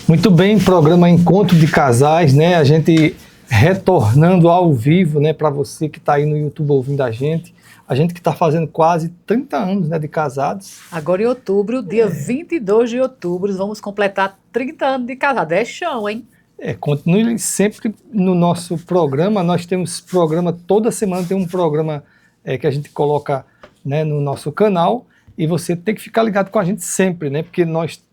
Muito bem, programa Encontro de Casais, né? A gente retornando ao vivo, né? Para você que está aí no YouTube ouvindo a gente que está fazendo quase 30 anos, né, de casados. Agora em outubro, dia 22 de outubro, vamos completar 30 anos de casado. É chão, hein? Continue sempre no nosso programa. Nós temos programa, toda semana tem um programa que a gente coloca, né, no nosso canal, e você tem que ficar ligado com a gente sempre, né? Porque nós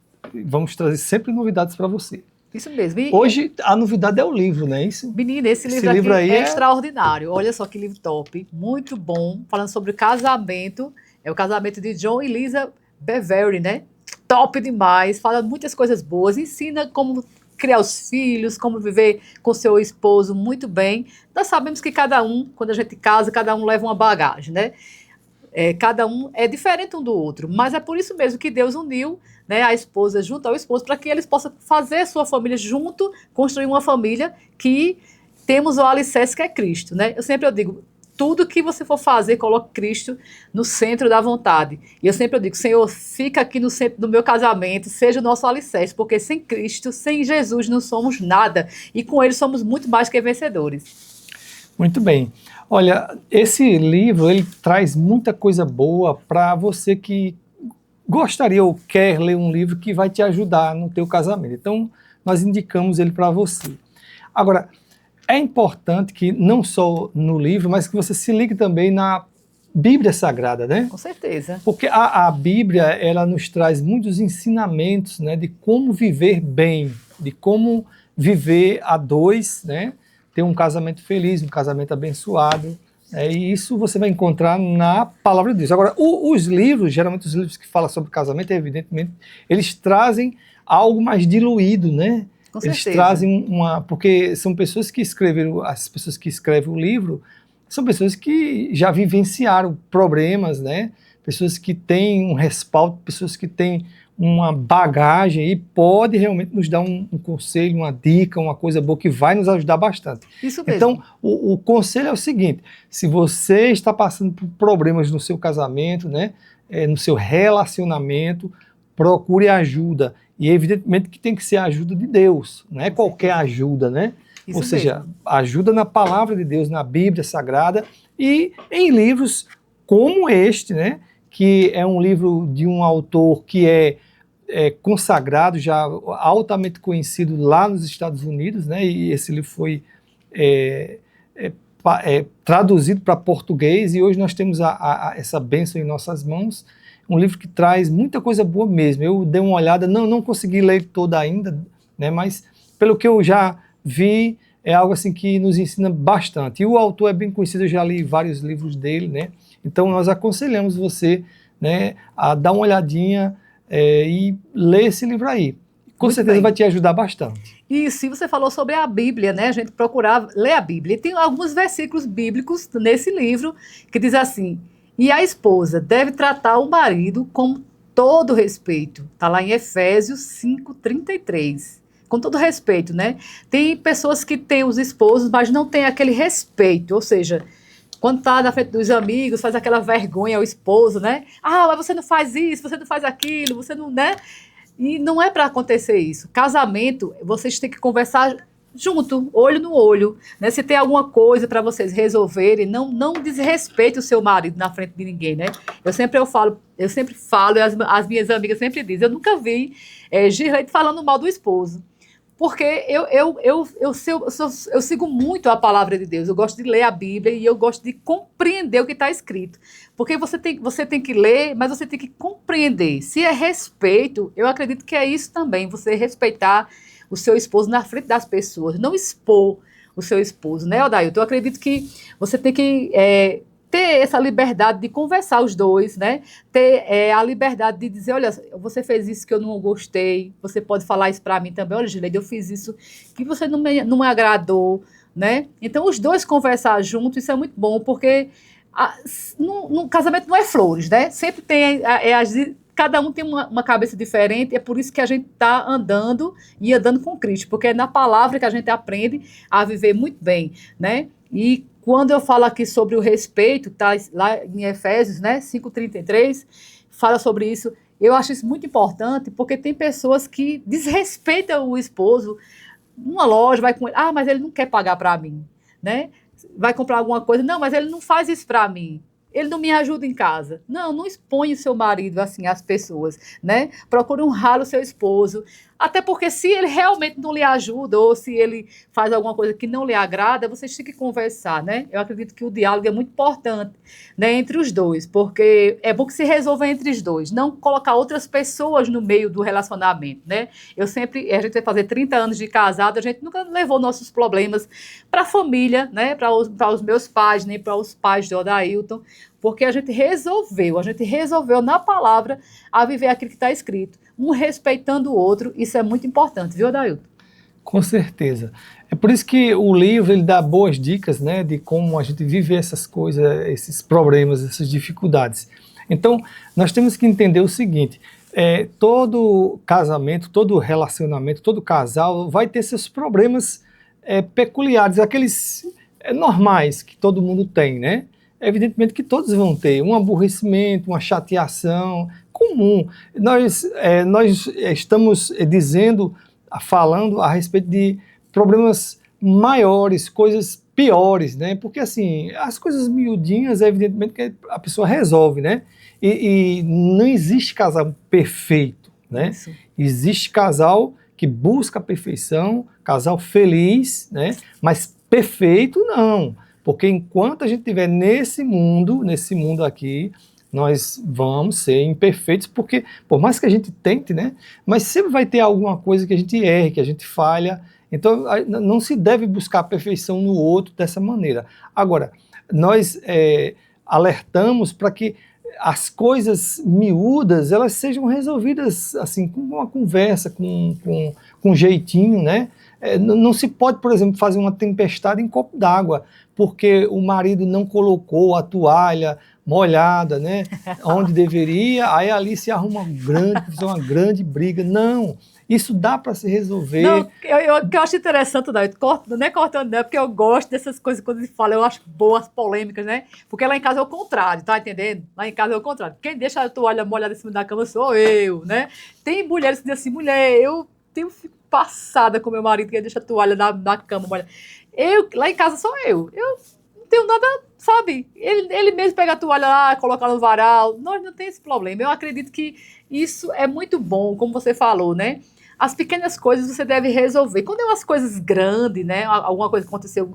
vamos trazer sempre novidades para você. Isso mesmo. Hoje a novidade é o livro, não é isso? Menina, esse livro aqui é extraordinário. Olha só que livro top, muito bom, falando sobre casamento. É o casamento de John e Lisa Bevere, né? Top demais, fala muitas coisas boas, ensina como criar os filhos, como viver com seu esposo muito bem. Nós sabemos que cada um, quando a gente casa, cada um leva uma bagagem, né? Cada um é diferente um do outro, mas é por isso mesmo que Deus uniu, né, a esposa junto ao esposo, para que eles possam fazer sua família junto, construir uma família que temos o alicerce que é Cristo, né? Eu digo, tudo que você for fazer, coloque Cristo no centro da vontade. E eu sempre digo, Senhor, fica aqui no centro do meu casamento, seja o nosso alicerce, porque sem Cristo, sem Jesus, não somos nada. E com Ele somos muito mais que vencedores. Muito bem. Olha, esse livro, ele traz muita coisa boa para você que gostaria ou quer ler um livro que vai te ajudar no teu casamento. Então, nós indicamos ele para você. Agora, é importante que não só no livro, mas que você se ligue também na Bíblia Sagrada, né? Com certeza. Porque a Bíblia, ela nos traz muitos ensinamentos, né, de como viver bem, de como viver a dois, né? Ter um casamento feliz, um casamento abençoado, e isso você vai encontrar na Palavra de Deus. Agora, os livros, geralmente os livros que falam sobre casamento, evidentemente, eles trazem algo mais diluído, né? Com eles certeza. trazem porque são pessoas que escreveram, as pessoas que escrevem o livro, são pessoas que já vivenciaram problemas, né? Pessoas que têm um respaldo, pessoas que têm uma bagagem e pode realmente nos dar um conselho, uma dica, uma coisa boa que vai nos ajudar bastante. Isso mesmo. Então, o conselho é o seguinte: se você está passando por problemas no seu casamento, né, no seu relacionamento, procure ajuda. E evidentemente que tem que ser a ajuda de Deus, não é qualquer ajuda, né? Isso Ou seja, mesmo. ajuda na Palavra de Deus, na Bíblia Sagrada e em livros como este, né? Que é um livro de um autor que é consagrado, já altamente conhecido lá nos Estados Unidos, né? E esse livro foi traduzido para português e hoje nós temos essa bênção em nossas mãos. Um livro que traz muita coisa boa mesmo. Eu dei uma olhada, não consegui ler toda ainda, né? Mas pelo que eu já vi, é algo assim que nos ensina bastante. E o autor é bem conhecido, eu já li vários livros dele, né? Então nós aconselhamos você, né, a dar uma olhadinha e ler esse livro aí. Com Muito certeza bem. vai te ajudar bastante. E se você falou sobre a Bíblia, né? A gente procurar ler a Bíblia. E tem alguns versículos bíblicos nesse livro que diz assim: e a esposa deve tratar o marido com todo respeito. Está lá em Efésios 5:33. Com todo respeito, né? Tem pessoas que têm os esposos, mas não têm aquele respeito. Ou seja, quando está na frente dos amigos, faz aquela vergonha ao esposo, né? Ah, mas você não faz isso, você não faz aquilo, você não, né? E não é para acontecer isso. Casamento, vocês têm que conversar junto, olho no olho, né? Se tem alguma coisa para vocês resolverem, não desrespeite o seu marido na frente de ninguém, né? Eu sempre falo, e as minhas amigas sempre dizem, eu nunca vi Girlete falando mal do esposo. Porque eu sigo muito a palavra de Deus, eu gosto de ler a Bíblia e eu gosto de compreender o que está escrito. Porque você tem que ler, mas você tem que compreender. Se é respeito, eu acredito que é isso também, você respeitar o seu esposo na frente das pessoas, não expor o seu esposo, né, Odailton? Eu acredito que você tem que ter essa liberdade de conversar os dois, né? Ter a liberdade de dizer, olha, você fez isso que eu não gostei, você pode falar isso para mim também, olha, Gileide, eu fiz isso que você não me agradou, né? Então, os dois conversar juntos, isso é muito bom, porque no casamento não é flores, né? Sempre tem cada um tem uma cabeça diferente, é por isso que a gente está andando com Cristo, porque é na palavra que a gente aprende a viver muito bem, né? E quando eu falo aqui sobre o respeito, tá lá em Efésios, né, 5:33, fala sobre isso. Eu acho isso muito importante, porque tem pessoas que desrespeitam o esposo. Uma loja vai com ele, mas ele não quer pagar para mim, né? Vai comprar alguma coisa, não, mas ele não faz isso para mim. Ele não me ajuda em casa. Não, não expõe o seu marido assim às pessoas, né? Procure honrar o seu esposo. Até porque se ele realmente não lhe ajuda ou se ele faz alguma coisa que não lhe agrada, vocês têm que conversar, né? Eu acredito que o diálogo é muito importante, né, entre os dois, porque é bom que se resolva entre os dois, não colocar outras pessoas no meio do relacionamento, né? A gente vai fazer 30 anos de casado, a gente nunca levou nossos problemas para a família, né? Para os meus pais, nem para os pais de Odailton, porque a gente resolveu na palavra a viver aquilo que está escrito, um respeitando o outro. Isso é muito importante, viu, Odailton? Com certeza. É por isso que o livro ele dá boas dicas, né, de como a gente vive essas coisas, esses problemas, essas dificuldades. Então, nós temos que entender o seguinte, todo casamento, todo relacionamento, todo casal vai ter seus problemas peculiares, aqueles normais que todo mundo tem, né? Evidentemente que todos vão ter um aborrecimento, uma chateação comum. Nós estamos falando a respeito de problemas maiores, coisas piores, né? Porque assim, as coisas miudinhas, evidentemente que a pessoa resolve, né? E não existe casal perfeito, né? Isso. Existe casal que busca a perfeição, casal feliz, né? Mas perfeito não. Porque enquanto a gente estiver nesse mundo aqui, nós vamos ser imperfeitos, porque por mais que a gente tente, né, mas sempre vai ter alguma coisa que a gente erre, que a gente falha. Então não se deve buscar a perfeição no outro dessa maneira. Agora, nós alertamos para que as coisas miúdas elas sejam resolvidas assim com uma conversa, com jeitinho, né? Não se pode, por exemplo, fazer uma tempestade em copo d'água, porque o marido não colocou a toalha molhada, né, onde deveria, aí ali se arruma uma grande briga. Não, isso dá para se resolver. Não, o que eu acho interessante, não é cortando, não, porque eu gosto dessas coisas quando ele fala, eu acho boas polêmicas, né? Porque lá em casa é o contrário, tá entendendo? Lá em casa é o contrário. Quem deixa a toalha molhada em cima da cama sou eu, né? Tem mulheres que dizem assim, mulher, eu fico passada com meu marido que deixa a toalha na cama molhada. Lá em casa sou eu. Eu não tenho nada, sabe? Ele mesmo pega a toalha lá, coloca no varal. Nós não tem esse problema. Eu acredito que isso é muito bom, como você falou, né? As pequenas coisas você deve resolver. Quando é umas coisas grandes, né? Alguma coisa aconteceu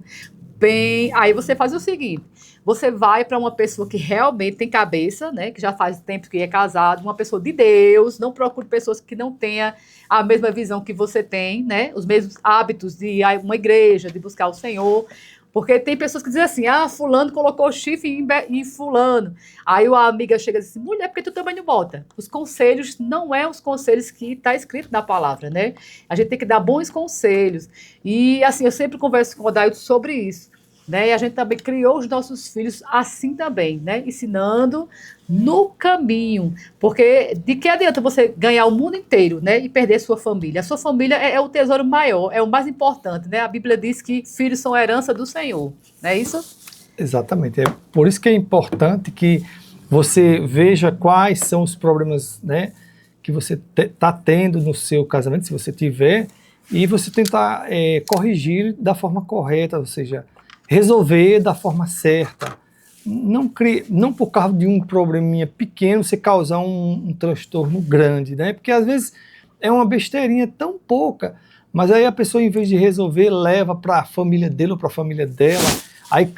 bem, aí você faz o seguinte, você vai para uma pessoa que realmente tem cabeça, né, que já faz tempo que é casado, uma pessoa de Deus, não procure pessoas que não tenham a mesma visão que você tem, né, os mesmos hábitos de ir a uma igreja, de buscar o Senhor, porque tem pessoas que dizem assim, fulano colocou chifre em fulano, aí a amiga chega e diz assim, mulher, por que tu também não bota? Os conselhos não é os conselhos que está escrito na palavra, né, a gente tem que dar bons conselhos, e assim, eu sempre converso com o Odailton sobre isso, né? E a gente também criou os nossos filhos assim também, né? Ensinando no caminho, porque de que adianta você ganhar o mundo inteiro, né? E perder sua família? A sua família é o tesouro maior, é o mais importante, né? A Bíblia diz que filhos são a herança do Senhor, não é isso? Exatamente, é por isso que é importante que você veja quais são os problemas, né, que você está tendo no seu casamento, se você tiver, e você tentar corrigir da forma correta, ou seja, resolver da forma certa. Não por causa de um probleminha pequeno você causar um transtorno grande, né? Porque às vezes é uma besteirinha tão pouca, mas aí a pessoa, em vez de resolver, leva para a família dele ou para a família dela, aí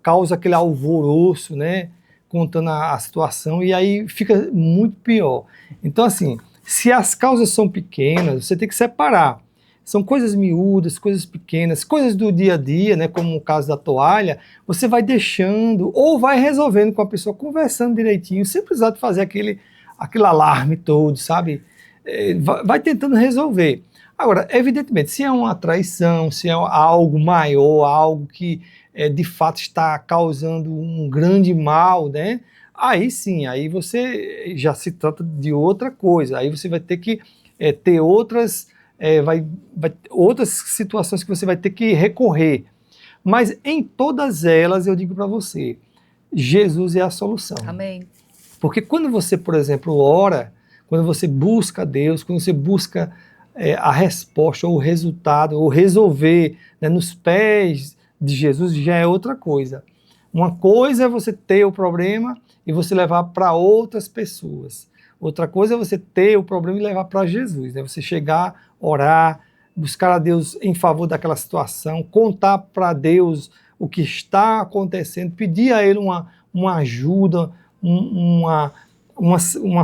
causa aquele alvoroço, né? Contando a situação, e aí fica muito pior. Então, assim, se as causas são pequenas, você tem que separar. São coisas miúdas, coisas pequenas, coisas do dia a dia, né, como o caso da toalha, você vai deixando ou vai resolvendo com a pessoa, conversando direitinho, sem precisar de fazer aquele alarme todo, sabe? Vai tentando resolver. Agora, evidentemente, se é uma traição, se é algo maior, algo que de fato está causando um grande mal, né? Aí sim, aí você já se trata de outra coisa, aí você vai ter que ter outras situações que você vai ter que recorrer. Mas em todas elas, eu digo para você, Jesus é a solução. Amém. Porque quando você, por exemplo, ora, quando você busca Deus, quando você busca a resposta, ou o resultado, ou resolver, né, nos pés de Jesus, já é outra coisa. Uma coisa é você ter o problema e você levar para outras pessoas. Outra coisa é você ter o problema e levar para Jesus, né? Você chegar, orar, buscar a Deus em favor daquela situação, contar para Deus o que está acontecendo, pedir a Ele uma ajuda, uma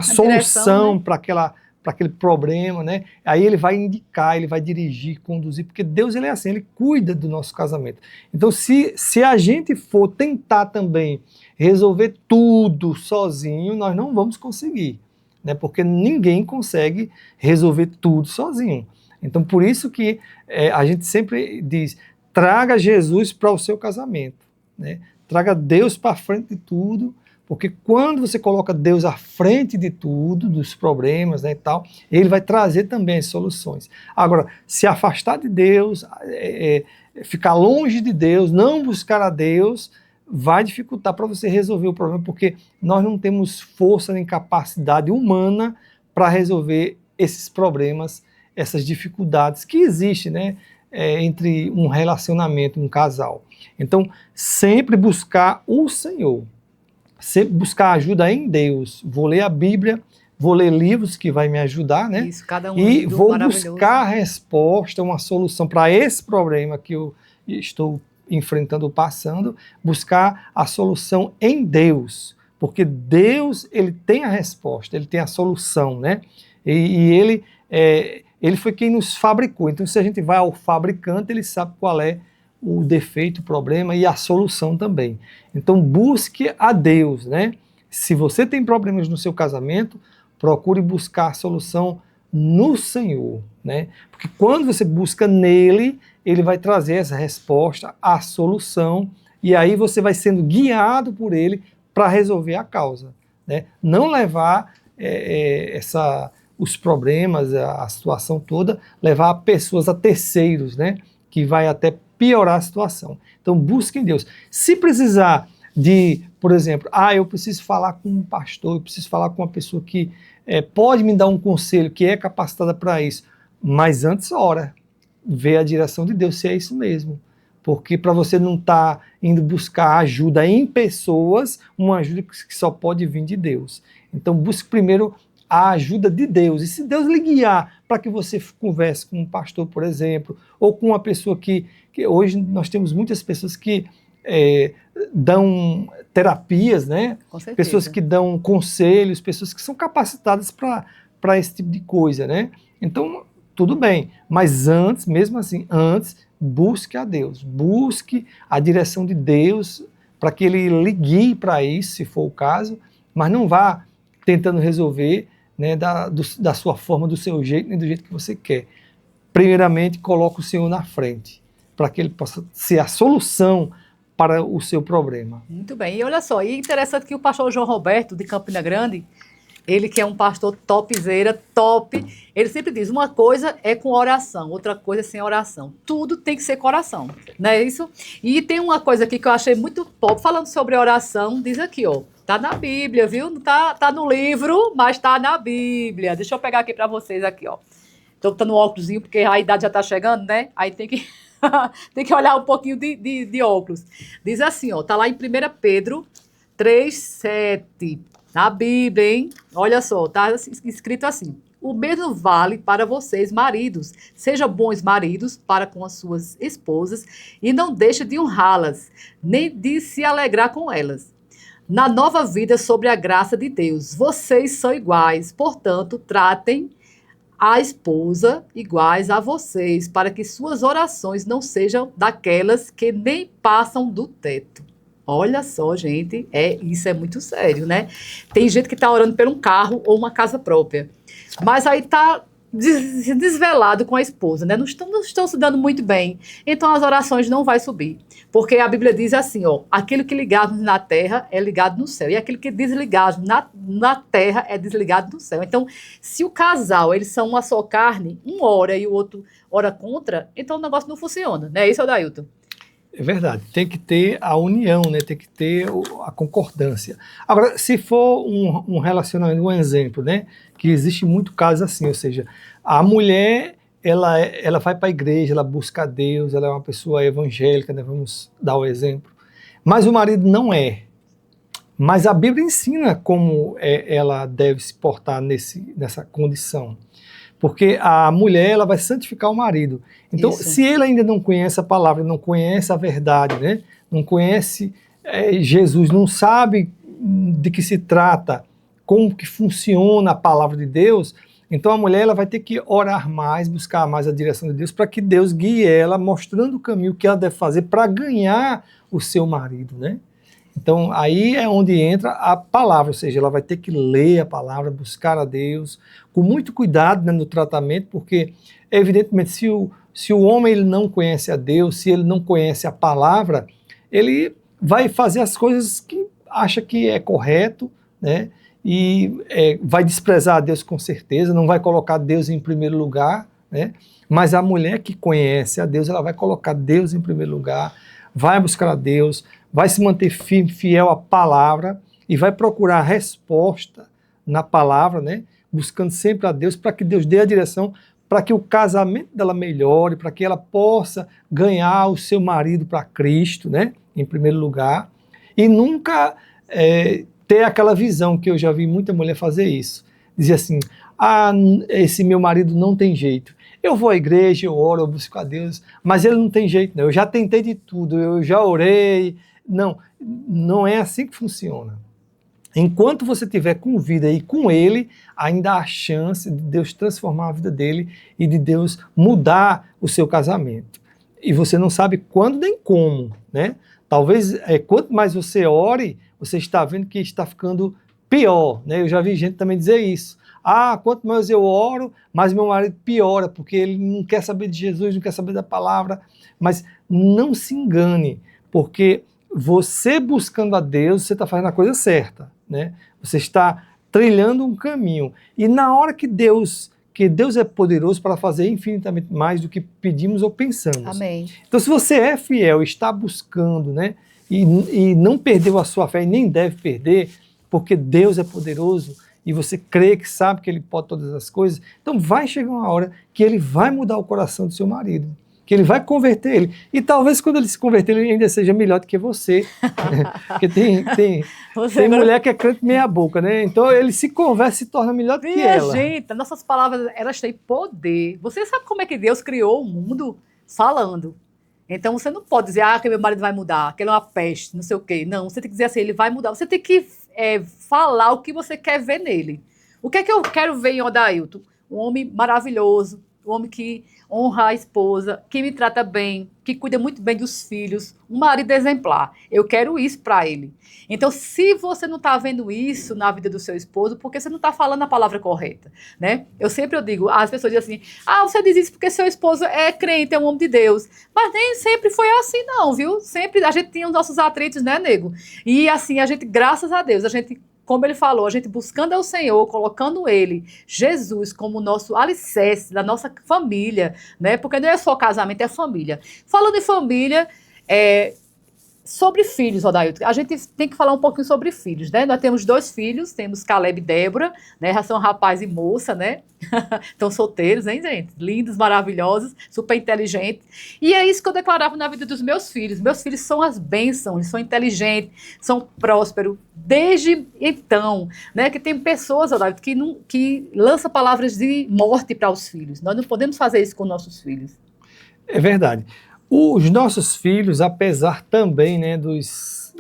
solução, né, para aquele problema, né? Aí Ele vai indicar, Ele vai dirigir, conduzir, porque Deus, Ele é assim, Ele cuida do nosso casamento. Então, se a gente for tentar também resolver tudo sozinho, nós não vamos conseguir, né? Porque ninguém consegue resolver tudo sozinho. Então, por isso que a gente sempre diz, traga Jesus para o seu casamento, né? Traga Deus para frente de tudo, porque quando você coloca Deus à frente de tudo, dos problemas, né, e tal, Ele vai trazer também as soluções. Agora, se afastar de Deus, ficar longe de Deus, não buscar a Deus, vai dificultar para você resolver o problema, porque nós não temos força nem capacidade humana para resolver esses problemas, essas dificuldades que existem, né, entre um relacionamento, um casal. Então, sempre buscar o Senhor. Sempre buscar ajuda em Deus. Vou ler a Bíblia, vou ler livros que vai me ajudar, né? Isso, cada um e vou buscar a resposta, uma solução para esse problema que eu estou enfrentando, passando, buscar a solução em Deus, porque Deus, Ele tem a resposta, Ele tem a solução, né? E Ele foi quem nos fabricou. Então, se a gente vai ao fabricante, Ele sabe qual é o defeito, o problema e a solução também. Então busque a Deus, né? Se você tem problemas no seu casamento, procure buscar a solução no Senhor, né? Porque quando você busca nele, Ele vai trazer essa resposta, a solução, e aí você vai sendo guiado por Ele para resolver a causa, né? Não levar os problemas, a situação toda, levar a pessoas, a terceiros, né? Que vai até piorar a situação. Então busque em Deus. Se precisar de, por exemplo, eu preciso falar com um pastor, eu preciso falar com uma pessoa que pode me dar um conselho, que é capacitada para isso, mas antes ora, vê a direção de Deus, se é isso mesmo. Porque para você não estar indo buscar ajuda em pessoas, uma ajuda que só pode vir de Deus. Então busque primeiro a ajuda de Deus. E se Deus lhe guiar para que você converse com um pastor, por exemplo, ou com uma pessoa que hoje nós temos muitas pessoas que dão terapias, né? Com certeza. Pessoas que dão conselhos, pessoas que são capacitadas para esse tipo de coisa, né? Então, tudo bem, mas antes, mesmo assim, busque a Deus, busque a direção de Deus para que Ele lhe guie para isso, se for o caso, mas não vá tentando resolver, né, da sua forma, do seu jeito, nem do jeito que você quer. Primeiramente, coloque o Senhor na frente, para que Ele possa ser a solução para o seu problema. Muito bem. E olha só, e interessante que o pastor João Roberto, de Campina Grande, ele que é um pastor topzera, top, ele sempre diz, uma coisa é com oração, outra coisa é sem oração. Tudo tem que ser com oração, não é isso? E tem uma coisa aqui que eu achei muito top, falando sobre oração, diz aqui, ó, tá na Bíblia, viu? Não tá no livro, mas tá na Bíblia. Deixa eu pegar aqui para vocês aqui, ó. Tô botando um óculosinho, porque a idade já tá chegando, né? Aí tem que... tem que olhar um pouquinho de óculos. Diz assim, ó, tá lá em 1 Pedro 3:7, na Bíblia, hein? Olha só, tá escrito assim: o mesmo vale para vocês, maridos. Sejam bons maridos para com as suas esposas e não deixem de honrá-las, nem de se alegrar com elas. Na nova vida sobre a graça de Deus, vocês são iguais, portanto, tratem a esposa iguais a vocês, para que suas orações não sejam daquelas que nem passam do teto. Olha só, gente, isso é muito sério, né? Tem gente que está orando por um carro ou uma casa própria, mas aí está desvelado com a esposa, né? Não estão se dando muito bem, então as orações não vai subir, porque a Bíblia diz assim, ó, aquilo que ligado na terra é ligado no céu, e aquilo que desligado na terra é desligado no céu. Então, se o casal, eles são uma só carne, um ora e o outro ora contra, então o negócio não funciona, né? Isso, Adailton? É verdade, tem que ter a união, né? Tem que ter a concordância. Agora, se for um relacionamento, um exemplo, né? Que existe muito caso assim, ou seja, a mulher, ela vai para a igreja, ela busca a Deus, ela é uma pessoa evangélica, né? Vamos dar o exemplo. Mas o marido não é. Mas a Bíblia ensina como ela deve se portar nessa condição. Porque a mulher, ela vai santificar o marido. Então, Isso. se ele ainda não conhece a palavra, não conhece a verdade, né? Não conhece Jesus, não sabe de que se trata, como que funciona a palavra de Deus, então a mulher, ela vai ter que orar mais, buscar mais a direção de Deus, para que Deus guie ela, mostrando o caminho que ela deve fazer para ganhar o seu marido, né? Então, aí é onde entra a palavra, ou seja, ela vai ter que ler a palavra, buscar a Deus, com muito cuidado, né, no tratamento, porque, evidentemente, se o homem ele não conhece a Deus, se ele não conhece a palavra, ele vai fazer as coisas que acha que é correto, né, e vai desprezar a Deus com certeza, não vai colocar Deus em primeiro lugar, né, mas a mulher que conhece a Deus, ela vai colocar Deus em primeiro lugar, vai buscar a Deus, vai se manter firme, fiel à palavra e vai procurar resposta na palavra, né? Buscando sempre a Deus para que Deus dê a direção, para que o casamento dela melhore, para que ela possa ganhar o seu marido para Cristo, né? Em primeiro lugar. E nunca ter aquela visão que eu já vi muita mulher fazer isso. Dizer assim, esse meu marido não tem jeito. Eu vou à igreja, eu oro, eu busco a Deus, mas ele não tem jeito, não. Eu já tentei de tudo, eu já orei. Não, não é assim que funciona. Enquanto você estiver com vida e com ele, ainda há chance de Deus transformar a vida dele e de Deus mudar o seu casamento. E você não sabe quando nem como, né? Talvez, quanto mais você ore, você está vendo que está ficando pior, né? Eu já vi gente também dizer isso. Quanto mais eu oro, mais meu marido piora, porque ele não quer saber de Jesus, não quer saber da palavra. Mas não se engane, porque você buscando a Deus, você está fazendo a coisa certa, né? Você está trilhando um caminho. E na hora que Deus é poderoso para fazer infinitamente mais do que pedimos ou pensamos. Amém. Então, se você é fiel, está buscando, né? E não perdeu a sua fé e nem deve perder, porque Deus é poderoso e você crê que sabe que Ele pode todas as coisas, então vai chegar uma hora que Ele vai mudar o coração do seu marido, que Ele vai converter ele. E talvez quando ele se converter, ele ainda seja melhor do que você. Porque tem mulher que é crente meia boca, né? Então ele se converte, se torna melhor do que ela. Gente, nossas palavras, elas têm poder. Você sabe como é que Deus criou o mundo? Falando. Então você não pode dizer, que meu marido vai mudar, que ele é uma peste, não sei o quê. Não, você tem que dizer assim, ele vai mudar. Você tem que falar o que você quer ver nele. O que é que eu quero ver em Odailton? Um homem maravilhoso, um homem que honra a esposa, que me trata bem, que cuida muito bem dos filhos, um marido exemplar. Eu quero isso para ele. Então, se você não está vendo isso na vida do seu esposo, porque você não está falando a palavra correta, né? Eu digo, as pessoas dizem assim, você diz isso porque seu esposo é crente, é um homem de Deus. Mas nem sempre foi assim não, viu? Sempre a gente tinha os nossos atritos, né, nego? E assim, a gente, graças a Deus, como ele falou, a gente buscando ao Senhor, colocando ele, Jesus, como nosso alicerce da nossa família, né? Porque não é só casamento, é família. Falando em família, sobre filhos, Odailton, a gente tem que falar um pouquinho sobre filhos, né? Nós temos 2 filhos, temos Caleb e Débora, né? Já são rapaz e moça, né? Estão solteiros, hein, gente? Lindos, maravilhosos, super inteligentes. E é isso que eu declarava na vida dos meus filhos. Meus filhos são as bênçãos, eles são inteligentes, são prósperos. Desde então, né? Que tem pessoas, Odailton, que lançam palavras de morte para os filhos. Nós não podemos fazer isso com nossos filhos. É verdade. Os nossos filhos, apesar também, né, dos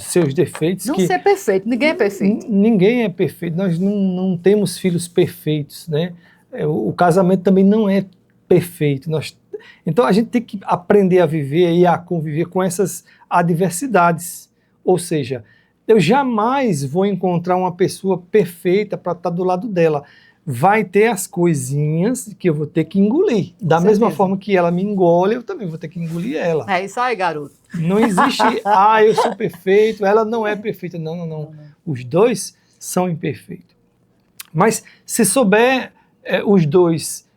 seus defeitos... Não ser perfeito, ninguém é perfeito. Ninguém é perfeito, nós não temos filhos perfeitos, né? O casamento também não é perfeito. Então a gente tem que aprender a viver e a conviver com essas adversidades. Ou seja, eu jamais vou encontrar uma pessoa perfeita para estar do lado dela. Vai ter as coisinhas que eu vou ter que engolir. Da mesma forma que ela me engole, eu também vou ter que engolir ela. É isso aí, garoto. Não existe, eu sou perfeito, ela não é perfeita. Não. Os dois são imperfeitos. Mas se souber os dois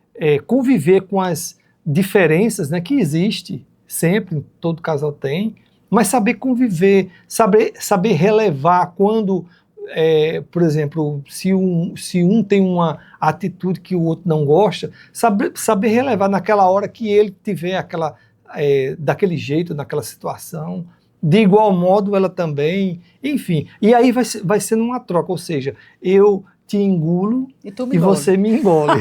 conviver com as diferenças, né, que existem, sempre, todo casal tem, mas saber conviver, saber relevar quando, por exemplo, se um tem uma atitude que o outro não gosta, saber relevar naquela hora que ele tiver daquele jeito, naquela situação, de igual modo ela também, enfim. E aí vai sendo uma troca, ou seja, eu te engulo e você me engole.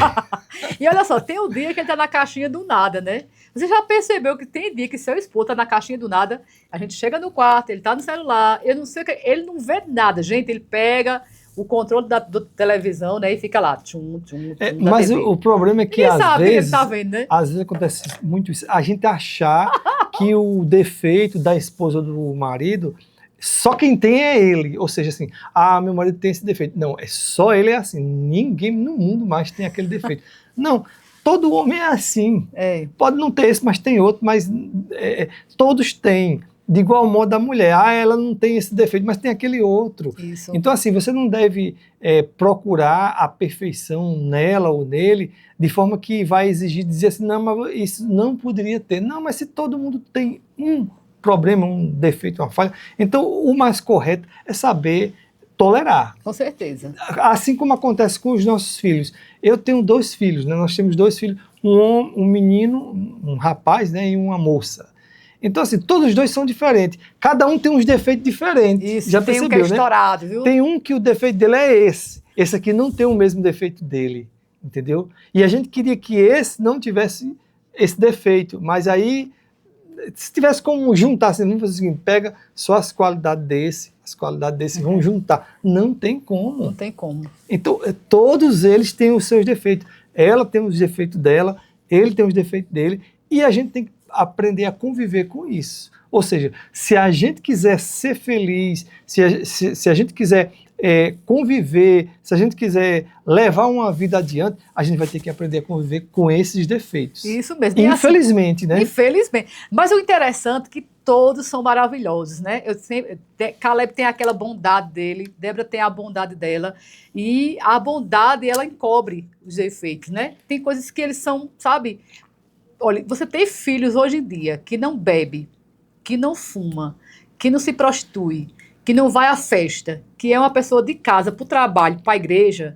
E olha só, tem um dia que ele tá na caixinha do nada, né? Você já percebeu que tem dia que seu esposo tá na caixinha do nada, a gente chega no quarto, ele tá no celular, eu não sei o que, ele não vê nada, gente, ele pega o controle da televisão, né, e fica lá, mas o problema é que às vezes, ele tá vendo, né? Às vezes acontece muito isso, a gente achar que o defeito da esposa ou do marido, só quem tem é ele, ou seja, assim, meu marido tem esse defeito. Não, só ele é assim, ninguém no mundo mais tem aquele defeito. Não, todo homem é assim, pode não ter esse, mas tem outro, mas todos têm. De igual modo a mulher, ela não tem esse defeito, mas tem aquele outro. Isso. Então, assim, você não deve procurar a perfeição nela ou nele, de forma que vai exigir, dizer assim, não, mas isso não poderia ter. Não, mas se todo mundo tem um problema, um defeito, uma falha, então o mais correto é saber tolerar. Com certeza. Assim como acontece com os nossos filhos. Eu tenho 2 filhos, né? Nós temos 2 filhos, um menino, um rapaz, né? E uma moça. Então, assim, todos os 2 são diferentes. Cada um tem uns defeitos diferentes. Isso, já tem percebeu, um que é né? estourado, viu? Tem um que o defeito dele é esse. Esse aqui não tem o mesmo defeito dele, entendeu? E a gente queria que esse não tivesse esse defeito. Mas aí, se tivesse como juntar, assim, vamos fazer o seguinte, pega só as qualidades desse, vamos juntar. Não tem como. Não tem como. Então, todos eles têm os seus defeitos. Ela tem os defeitos dela, ele tem os defeitos dele, e a gente tem que aprender a conviver com isso. Ou seja, se a gente quiser ser feliz, se a gente quiser conviver, se a gente quiser levar uma vida adiante, a gente vai ter que aprender a conviver com esses defeitos. Isso mesmo. Infelizmente, assim, né? Infelizmente. Mas o interessante é que todos são maravilhosos, né? Caleb tem aquela bondade dele, Débora tem a bondade dela, e a bondade, ela encobre os defeitos, né? Tem coisas que eles são, sabe... Olha, você tem filhos hoje em dia que não bebe, que não fuma, que não se prostitui, que não vai à festa, que é uma pessoa de casa para o trabalho, para a igreja,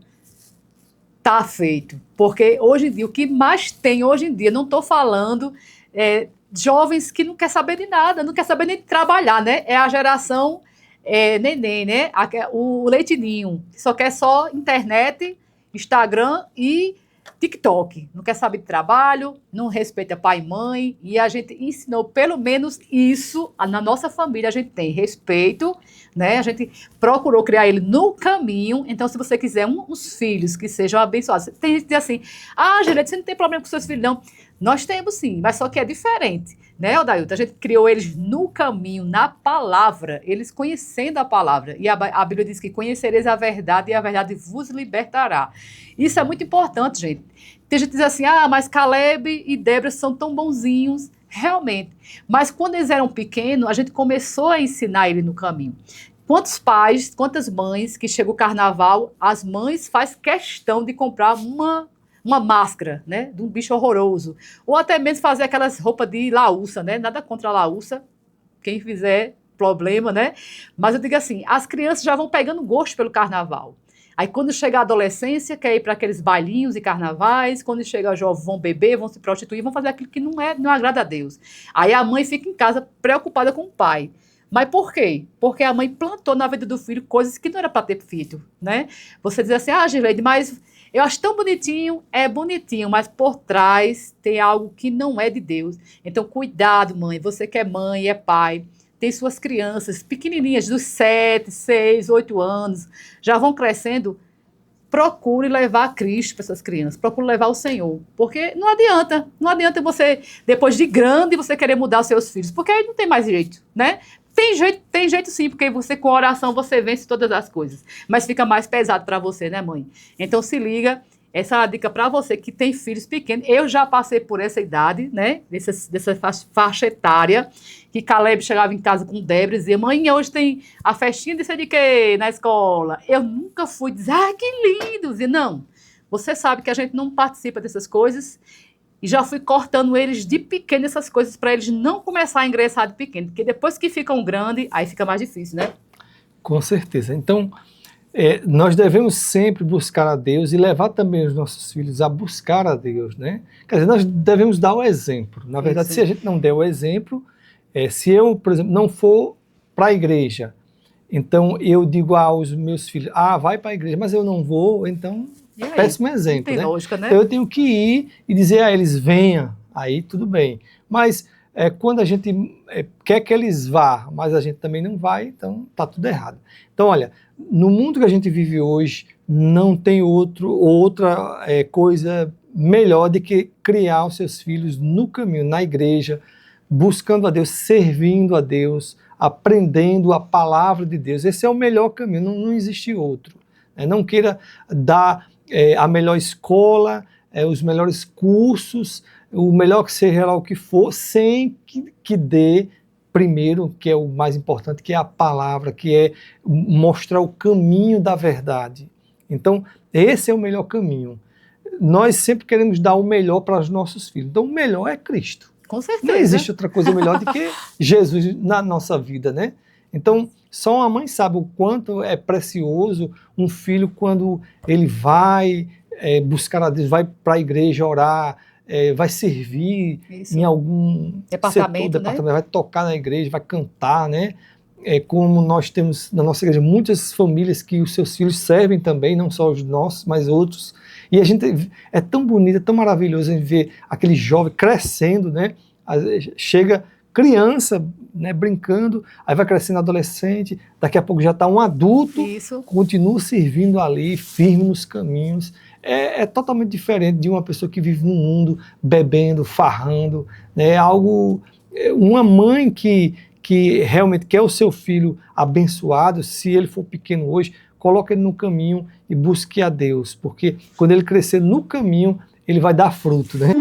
tá feito. Porque hoje em dia, o que mais tem hoje em dia, não estou falando jovens que não quer saber de nada, não quer saber nem de trabalhar, né? É a geração neném, né? O leitinho, que só quer só internet, Instagram e TikTok, não quer saber de trabalho, não respeita pai e mãe, e a gente ensinou pelo menos isso na nossa família, a gente tem respeito, né? A gente procurou criar ele no caminho. Então, se você quiser uns filhos que sejam abençoados, tem gente que diz assim, Juliette, você não tem problema com seus filhos, não. Nós temos sim, mas só que é diferente, né, Odailton? A gente criou eles no caminho, na palavra, eles conhecendo a palavra. E a Bíblia diz que conhecereis a verdade e a verdade vos libertará. Isso é muito importante, gente. Tem gente que diz assim, mas Caleb e Débora são tão bonzinhos. Realmente. Mas quando eles eram pequenos, a gente começou a ensinar ele no caminho. Quantos pais, quantas mães que chega o carnaval, as mães fazem questão de comprar uma máscara, né, de um bicho horroroso. Ou até mesmo fazer aquelas roupas de laúça, né? Nada contra a laúça, quem fizer problema, né? Mas eu digo assim, as crianças já vão pegando gosto pelo carnaval. Aí quando chega a adolescência, quer ir para aqueles bailinhos e carnavais, quando chega jovem, vão beber, vão se prostituir, vão fazer aquilo que não agrada a Deus. Aí a mãe fica em casa preocupada com o pai. Mas por quê? Porque a mãe plantou na vida do filho coisas que não era para ter feito, né? Você diz assim, Gileide, mas eu acho tão bonitinho, é bonitinho, mas por trás tem algo que não é de Deus. Então, cuidado, mãe, você que é mãe e é pai, tem suas crianças pequenininhas, dos 7, 6, 8 anos, já vão crescendo, procure levar Cristo para essas crianças, procure levar o Senhor, porque não adianta você, depois de grande, você querer mudar os seus filhos, porque aí não tem mais jeito, né? Tem jeito sim, porque você com oração você vence todas as coisas, mas fica mais pesado para você, né, mãe? Então se liga, essa é a dica para você que tem filhos pequenos. Eu já passei por essa idade, né, dessa faixa etária, que Caleb chegava em casa com Débora e dizia, mãe, hoje tem a festinha de sei de quê na escola. Eu nunca fui dizer, que lindo, dizia, não, você sabe que a gente não participa dessas coisas. E já fui cortando eles de pequeno, essas coisas, para eles não começar a ingressar de pequeno. Porque depois que ficam grandes, aí fica mais difícil, né? Com certeza. Então, nós devemos sempre buscar a Deus e levar também os nossos filhos a buscar a Deus, né? Quer dizer, nós devemos dar o exemplo. Na verdade, Isso. se a gente não der o exemplo, se eu, por exemplo, não for para a igreja, então eu digo aos meus filhos, vai para a igreja, mas eu não vou, então, E aí? péssimo Não exemplo, tem né? lógica, né? Então eu tenho que ir e dizer a eles, venha, aí tudo bem. Mas quando a gente quer que eles vá, mas a gente também não vai, então tá tudo errado. Então, olha, no mundo que a gente vive hoje, não tem outra coisa melhor do que criar os seus filhos no caminho, na igreja, buscando a Deus, servindo a Deus, aprendendo a palavra de Deus. Esse é o melhor caminho, não existe outro. Não queira dar a melhor escola, os melhores cursos, o melhor que seja lá o que for, sem que dê primeiro, que é o mais importante, que é a palavra, que é mostrar o caminho da verdade. Então, esse é o melhor caminho. Nós sempre queremos dar o melhor para os nossos filhos. Então, o melhor é Cristo. Com certeza. Não existe outra coisa melhor do que Jesus na nossa vida, né? Então, só uma mãe sabe o quanto é precioso um filho quando ele vai buscar a Deus, vai para a igreja orar, vai servir Isso. em algum Departamento, departamento, vai tocar na igreja, vai cantar, né? Como nós temos na nossa igreja muitas famílias que os seus filhos servem também, não só os nossos, mas outros. E a gente é tão bonito, é tão maravilhoso a gente ver aquele jovem crescendo, né? Chega criança, né, brincando, aí vai crescendo adolescente, daqui a pouco já está um adulto, Isso. continua servindo ali, firme nos caminhos. É totalmente diferente de uma pessoa que vive num mundo bebendo, farrando, né? Uma mãe que realmente quer o seu filho abençoado, se ele for pequeno hoje, coloca ele no caminho e busque a Deus, porque quando ele crescer no caminho, ele vai dar fruto, né?